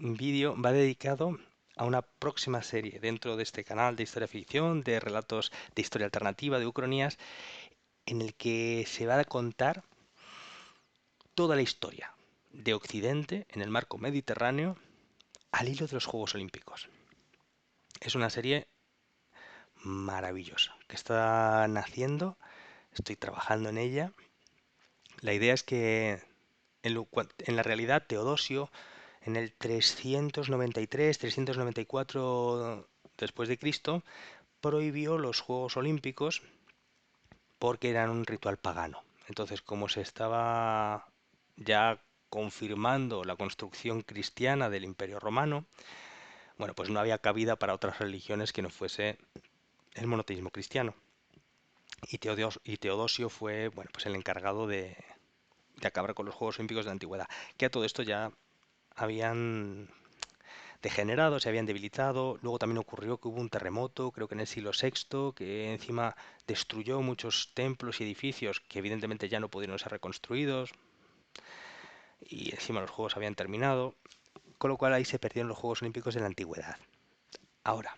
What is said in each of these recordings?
vídeo va dedicado a una próxima serie dentro de este canal de historia ficción, de relatos de historia alternativa, de ucronías, en el que se va a contar toda la historia de Occidente en el marco mediterráneo al hilo de los Juegos Olímpicos. Es una serie maravillosa que está naciendo, estoy trabajando en ella. La idea es que en la realidad Teodosio en el 393-394 después de Cristo prohibió los Juegos Olímpicos porque eran un ritual pagano. Entonces, como se estaba ya confirmando la construcción cristiana del Imperio Romano, bueno, pues no había cabida para otras religiones que no fuese el monoteísmo cristiano. Y Teodosio fue, bueno, pues el encargado de acabar con los Juegos Olímpicos de la Antigüedad, que a todo esto ya habían degenerado, se habían debilitado. Luego también ocurrió que hubo un terremoto, creo que en el siglo VI, que encima destruyó muchos templos y edificios que evidentemente ya no pudieron ser reconstruidos y encima los Juegos habían terminado, con lo cual ahí se perdieron los Juegos Olímpicos de la Antigüedad. Ahora,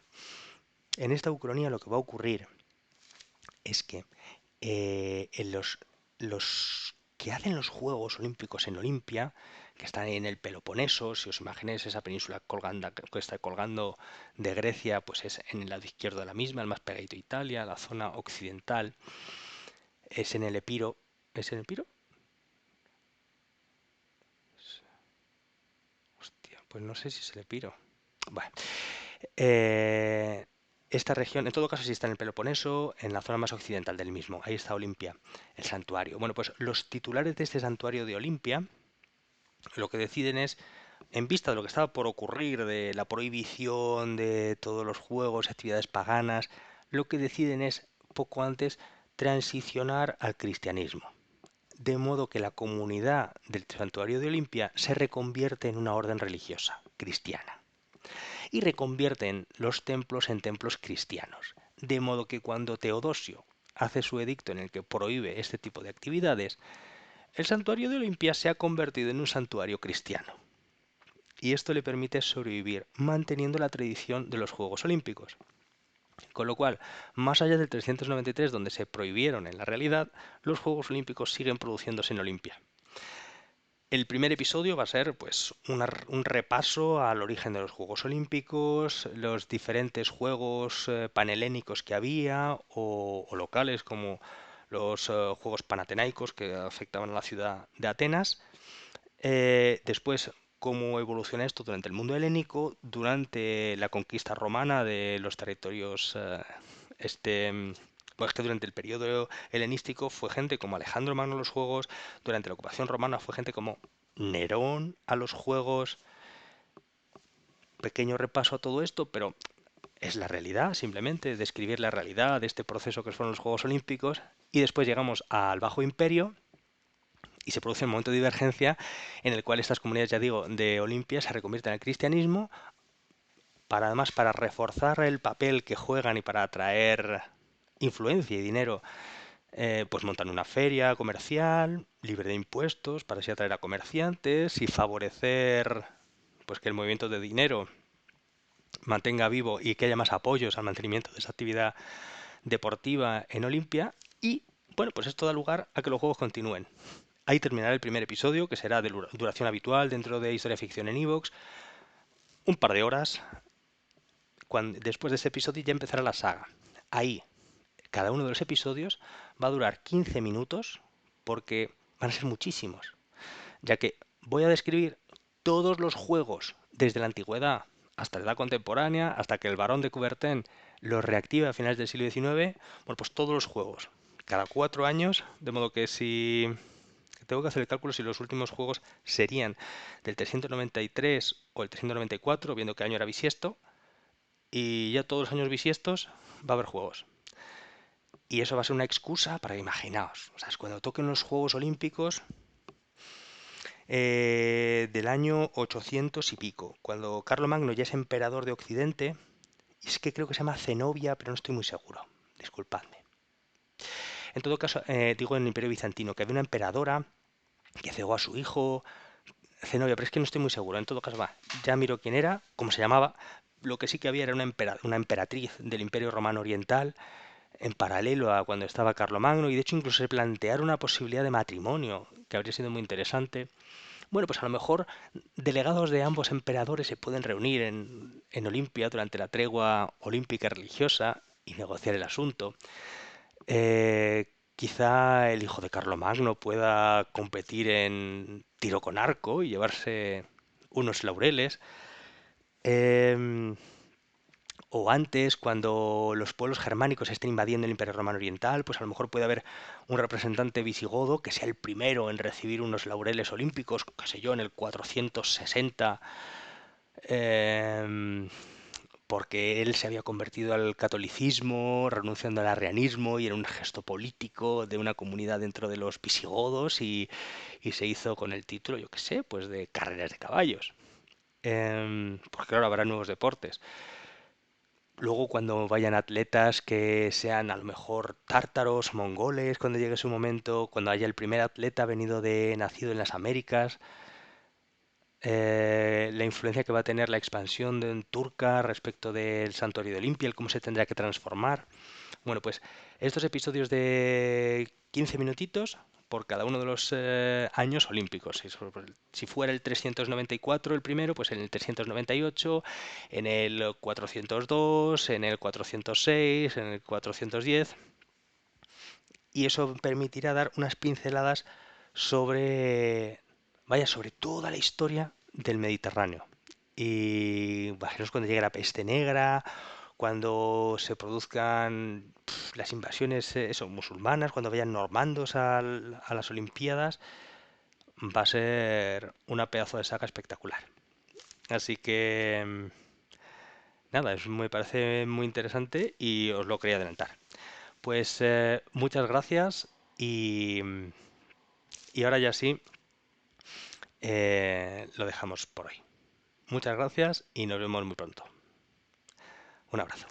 en esta ucronía lo que va a ocurrir es que en los que hacen los Juegos Olímpicos en Olimpia, que están en el Peloponeso, si os imagináis esa península que está colgando de Grecia, pues es en el lado izquierdo de la misma, el más pegadito a Italia, la zona occidental, es en el Epiro. ¿Es en el Epiro? Hostia, pues no sé si es el Epiro. Bueno, eh, esta región, en todo caso, sí está en el Peloponeso, en la zona más occidental del mismo. Ahí está Olimpia, el santuario. Bueno, pues los titulares de este santuario de Olimpia lo que deciden es, en vista de lo que estaba por ocurrir, de la prohibición de todos los juegos, actividades paganas, lo que deciden es, poco antes, transicionar al cristianismo. De modo que la comunidad del santuario de Olimpia se reconvierte en una orden religiosa cristiana y reconvierten los templos en templos cristianos. De modo que cuando Teodosio hace su edicto en el que prohíbe este tipo de actividades, el santuario de Olimpia se ha convertido en un santuario cristiano. Y esto le permite sobrevivir manteniendo la tradición de los Juegos Olímpicos. Con lo cual, más allá del 393 donde se prohibieron en la realidad, los Juegos Olímpicos siguen produciéndose en Olimpia. El primer episodio va a ser pues un repaso al origen de los Juegos Olímpicos, los diferentes juegos panhelénicos que había o locales como los Juegos Panatenaicos que afectaban a la ciudad de Atenas. Después, cómo evoluciona esto durante el mundo helénico, durante la conquista romana de los territorios, pues que durante el periodo helenístico fue gente como Alejandro Magno a los Juegos, durante la ocupación romana fue gente como Nerón a los Juegos. Pequeño repaso a todo esto, pero es la realidad, simplemente describir la realidad de este proceso que fueron los Juegos Olímpicos. Y después llegamos al Bajo Imperio, y se produce un momento de divergencia en el cual estas comunidades, ya digo, de Olimpia se reconvierten al cristianismo para además para reforzar el papel que juegan y para atraer influencia y dinero, pues montan una feria comercial libre de impuestos para así atraer a comerciantes y favorecer pues que el movimiento de dinero mantenga vivo y que haya más apoyos al mantenimiento de esa actividad deportiva en Olimpia y bueno, pues esto da lugar a que los juegos continúen. Ahí terminará el primer episodio, que será de duración habitual dentro de Historia Ficción en Evox. Un par de horas. Después de ese episodio ya empezará la saga. Ahí, cada uno de los episodios va a durar 15 minutos porque van a ser muchísimos. Ya que voy a describir todos los juegos desde la antigüedad hasta la edad contemporánea, hasta que el barón de Coubertin los reactiva a finales del siglo XIX. Bueno, pues todos los juegos. Cada 4 años, de modo que si tengo que hacer el cálculo si los últimos juegos serían del 393 o el 394, viendo qué año era bisiesto, y ya todos los años bisiestos va a haber juegos. Y eso va a ser una excusa para imaginaos, o sea, es cuando toquen los Juegos Olímpicos del año 800 y pico, cuando Carlomagno ya es emperador de Occidente, y es que creo que se llama Zenobia, pero no estoy muy seguro, disculpadme. En todo caso, digo en el Imperio Bizantino, que había una emperadora que cegó a su hijo, Zenobia, pero es que no estoy muy seguro. En todo caso, va, ya miro quién era, cómo se llamaba. Lo que sí que había era una emperatriz del Imperio Romano Oriental, en paralelo a cuando estaba Carlomagno, y de hecho incluso se plantearon una posibilidad de matrimonio, que habría sido muy interesante. Bueno, pues a lo mejor delegados de ambos emperadores se pueden reunir en Olimpia durante la tregua olímpica religiosa y negociar el asunto. Quizá el hijo de Carlomagno pueda competir en tiro con arco y llevarse unos laureles. Em, o antes, cuando los pueblos germánicos estén invadiendo el Imperio Romano Oriental, pues a lo mejor puede haber un representante visigodo que sea el primero en recibir unos laureles olímpicos, qué sé yo, en el 460, eh, porque él se había convertido al catolicismo, renunciando al arrianismo, y era un gesto político de una comunidad dentro de los visigodos, y se hizo con el título, yo qué sé, pues de carreras de caballos. Porque ahora habrá nuevos deportes. Luego, cuando vayan atletas que sean a lo mejor tártaros, mongoles, cuando llegue su momento, cuando haya el primer atleta nacido en las Américas, la influencia que va a tener la expansión turca respecto del santuario de Olimpia, el cómo se tendrá que transformar. Bueno, pues estos episodios de 15 minutitos por cada uno de los años olímpicos. Si fuera el 394 el primero, pues en el 398, en el 402, en el 406, en el 410. Y eso permitirá dar unas pinceladas sobre, vaya, sobre toda la historia del Mediterráneo. Y imaginaos cuando llegue la peste negra, cuando se produzcan las invasiones musulmanas, cuando vayan normandos a las Olimpiadas, va a ser una pedazo de saga espectacular. Así que nada, me parece muy interesante y os lo quería adelantar. Pues muchas gracias y ahora ya sí lo dejamos por hoy. Muchas gracias y nos vemos muy pronto. Un abrazo.